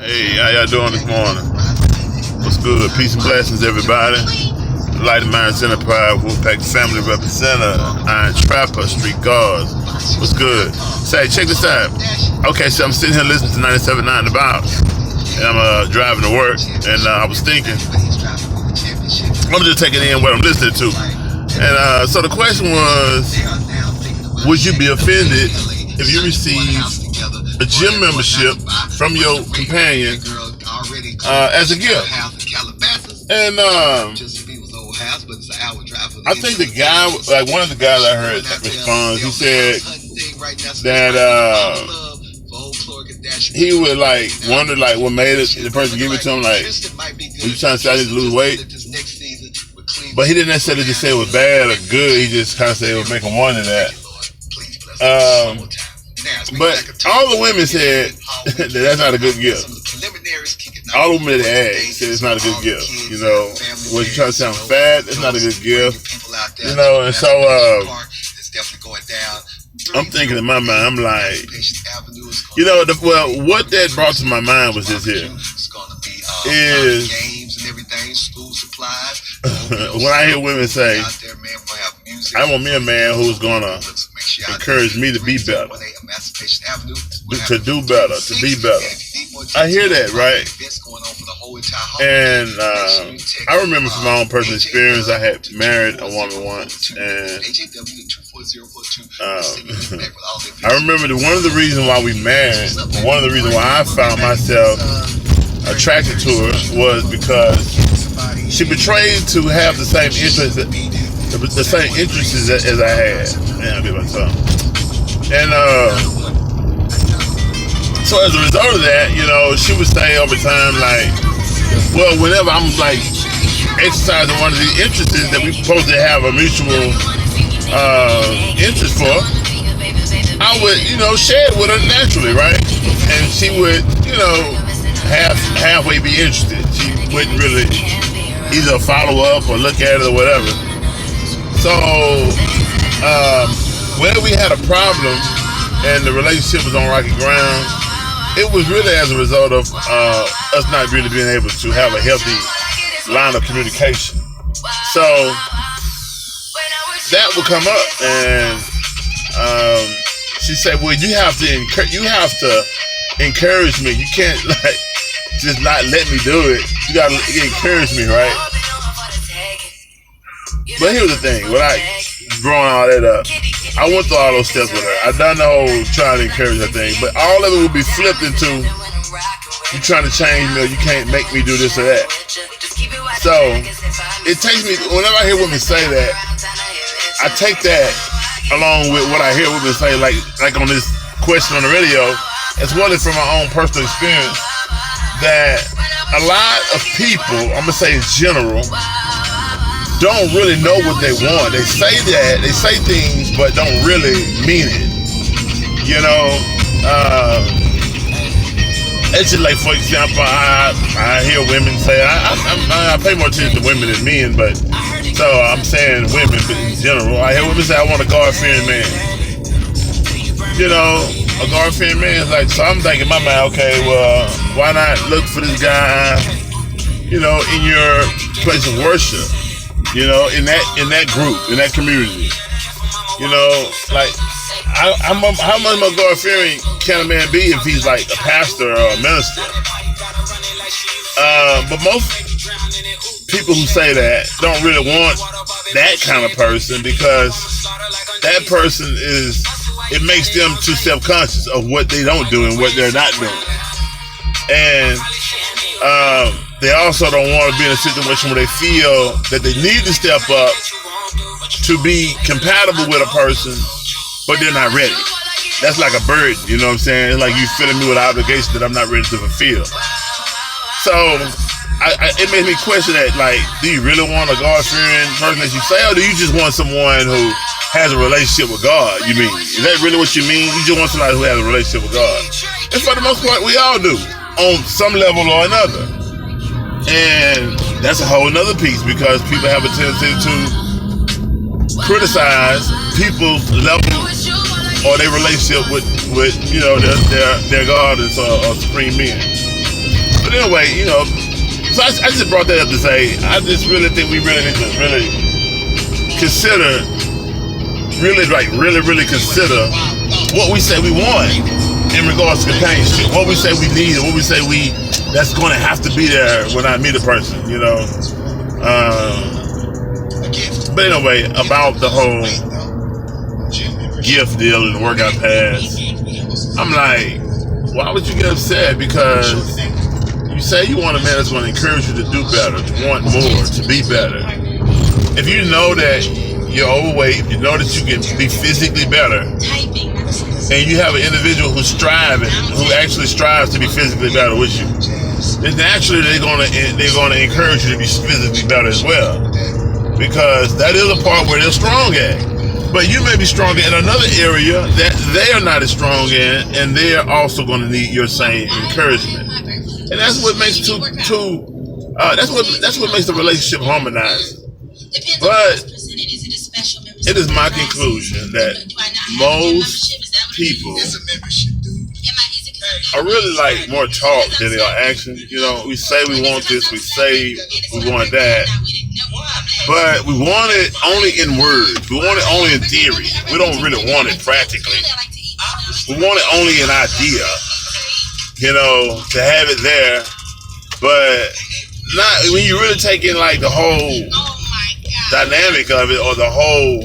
Hey, how y'all doing this morning? What's good? Peace and blessings, everybody. Light of Minds Enterprise, Wolfpack Family Representative, Iron Trapper, Street Guards. What's good? Say, check this out. Okay, so I'm sitting here listening to 97.9 The Bounce, and I'm driving to work, and I was thinking, I'm just taking in what I'm listening to. And so the question was, would you be offended if you received a gym membership from your companion as a gift? And I think the guy, like one of the guys I heard respond, he said that he would like wonder like what made it, the person give it to him, like, were you trying to say I need to lose weight? But he didn't necessarily just say it was bad or good. He just kind of said it would make him wonder that. But all the women said that that's not a good gift. All the women that asked said it's not a good gift. You know, when you try to sound fat, it's not a good gift. You know, and so I'm thinking in my mind, I'm like, you know, what that brought to my mind was this here. Is when I hear women say, I want me a man who's gonna encourage me to be better, to do better, to be better. I hear that, right? And I remember from my own personal experience, I had married a woman once, and I remember one of the reasons why we married, one of the reasons why I found myself attracted to her was because she betrayed to have the same interests as I had. Man, I'll be my tongue. And so as a result of that, you know, she would say over time, like, well, whenever I'm like exercising one of the interests that we're supposed to have a mutual interest for, I would, you know, share it with her naturally, right? And she would, you know, halfway be interested. She wouldn't really either follow up or look at it or whatever. So when we had a problem and the relationship was on rocky ground, it was really as a result of us not really being able to have a healthy line of communication. So that would come up, and she said, "Well, you have to encourage me. You can't like just not let me do it. You gotta encourage me, right?" But here's the thing: when I growing all that up, I went through all those steps with her. I done the whole trying to encourage her thing, but all of it would be flipped into you trying to change me, or you can't make me do this or that. So it takes me, whenever I hear women say that, I take that along with what I hear women say, like on this question on the radio, as well as from my own personal experience, that a lot of people, I'm gonna say in general, don't really know what they want. They say that, they say things, but don't really mean it. You know, it's just like, for example, I hear women say, I pay more attention to women than men, but so I'm saying women in general. I hear women say, I want a God-fearing man. You know, a God-fearing man is like, so I'm thinking in my mind, okay, well, why not look for this guy, you know, in your place of worship, you know, in that group, in that community. You know, like, how much more God-fearing can a man be if he's like a pastor or a minister? But most people who say that don't really want that kind of person, because that person it makes them too self-conscious of what they don't do and what they're not doing. And they also don't want to be in a situation where they feel that they need to step up to be compatible with a person, but they're not ready. That's like a burden, you know what I'm saying? It's like you filling me with an obligation that I'm not ready to fulfill. So it made me question that, like, do you really want a God-fearing person as you say, or do you just want someone who has a relationship with God, you mean? Is that really what you mean? You just want somebody who has a relationship with God. And for the most part, we all do, on some level or another. And that's a whole nother piece, because people have a tendency to criticize people's level or their relationship with you know, their God or supreme men. But anyway, so I just brought that up to say, I just really think we really need to really consider, really consider what we say we want in regards to companionship, what we say we need, what we say that's going to have to be there when I meet a person, But anyway, about the whole gift deal and the workout pass, I'm like, why would you get upset? Because you say you want a man that's going to encourage you to do better, to want more, to be better. If you know that you're overweight, if you know that you can be physically better, and you have an individual who actually strives to be physically better with you, then naturally they're gonna encourage you to be physically better as well, because that is a part where they're strong at. But you may be stronger in another area that they are not as strong in, and they are also going to need your same encouragement. And that's what makes that's what makes the relationship harmonized. But it is my conclusion that most people are really like more talk than they are action. We say we want this, we say we want that, but we want it only in words. We want it only in theory. We don't really want it practically. We want it only in idea, to have it there, but not when you really take in like the whole dynamic of it, or the whole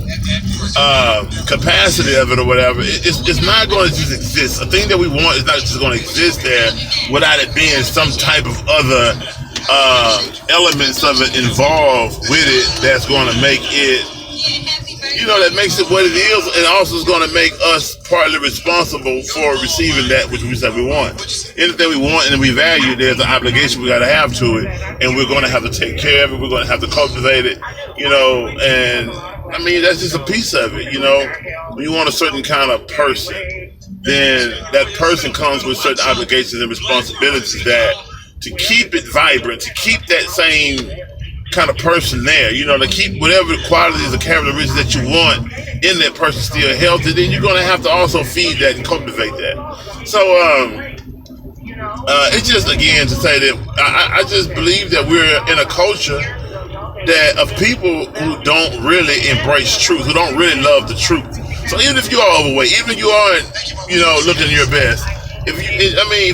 capacity of it, or whatever. It's not going to just exist. A thing that we want is not just going to exist there without it being some type of other elements of it involved with it that's going to make it, that makes it what it is, and also is going to make us partly responsible for receiving that which we said we want. Anything we want and we value, there's an obligation we got to have to it, and we're going to have to take care of it. We're going to have to cultivate it, and I mean, that's just a piece of it, When you want a certain kind of person, then that person comes with certain obligations and responsibilities that to keep it vibrant, to keep that same kind of person there, to keep whatever qualities or characteristics that you want in that person still healthy, then you're going to have to also feed that and cultivate that. So, it's just, again, to say that I just believe that we're in a culture of people who don't really embrace truth, who don't really love the truth. So even if you are overweight, even if you aren't, looking your best, if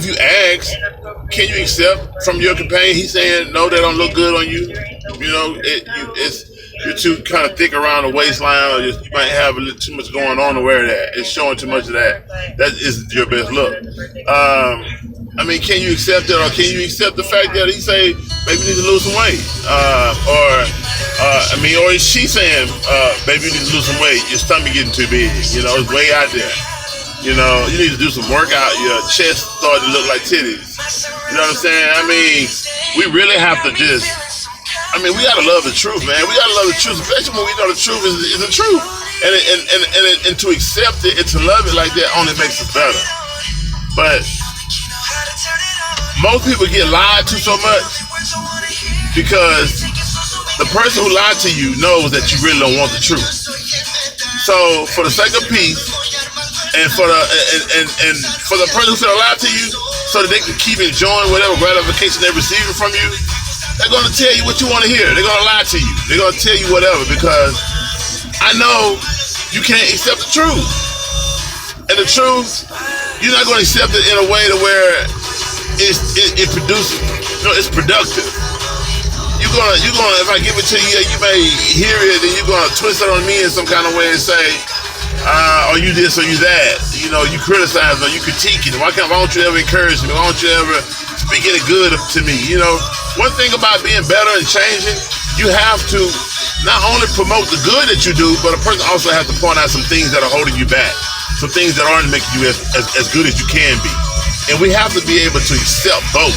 you ask, can you accept from your companion, he's saying, no, they don't look good on you. You're too kind of thick around the waistline, or you might have a little too much going on to wear that. It's showing too much of that. That isn't your best look. Can you accept it, or can you accept the fact that he say maybe you need to lose some weight, or is she saying, baby, you need to lose some weight? Your stomach getting too big. It's way out there. You need to do some workout. Your chest starting to look like titties. You know what I'm saying? We really have to just. We gotta love the truth, man. We gotta love the truth, especially when we know the truth is the truth, and to accept it and to love it like that only makes us better. But most people get lied to so much because the person who lied to you knows that you really don't want the truth. So for the sake of peace, and for the person who's gonna lie to you, so that they can keep enjoying whatever gratification they're receiving from you, they're gonna tell you what you want to hear. They're gonna lie to you. They're gonna tell you whatever, because I know you can't accept the truth. And the truth, you're not gonna accept it in a way to where it produces, it's productive. You're gonna, if I give it to you, you may hear it and you're gonna twist it on me in some kind of way and say, are you this or you that? You criticize or you critique it. Why don't you ever encourage me? Why don't you ever speak any good to me? One thing about being better and changing, you have to not only promote the good that you do, but a person also has to point out some things that are holding you back, some things that aren't making you as good as you can be. And we have to be able to accept both.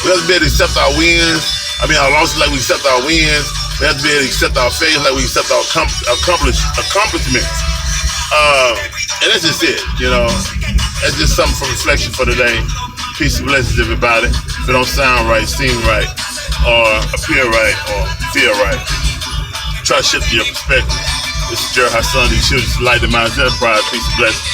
We have to be able to accept our wins. Our losses like we accept our wins. We have to be able to accept our failures like we accept our accomplishments. And that's just it, That's just something for reflection for today. Peace and blessings, everybody. If it don't sound right, seem right, or appear right, or feel right, try to shift your perspective. This is Jerry Hassan, these children, Enlightening Minds Enterprise. Peace and blessings.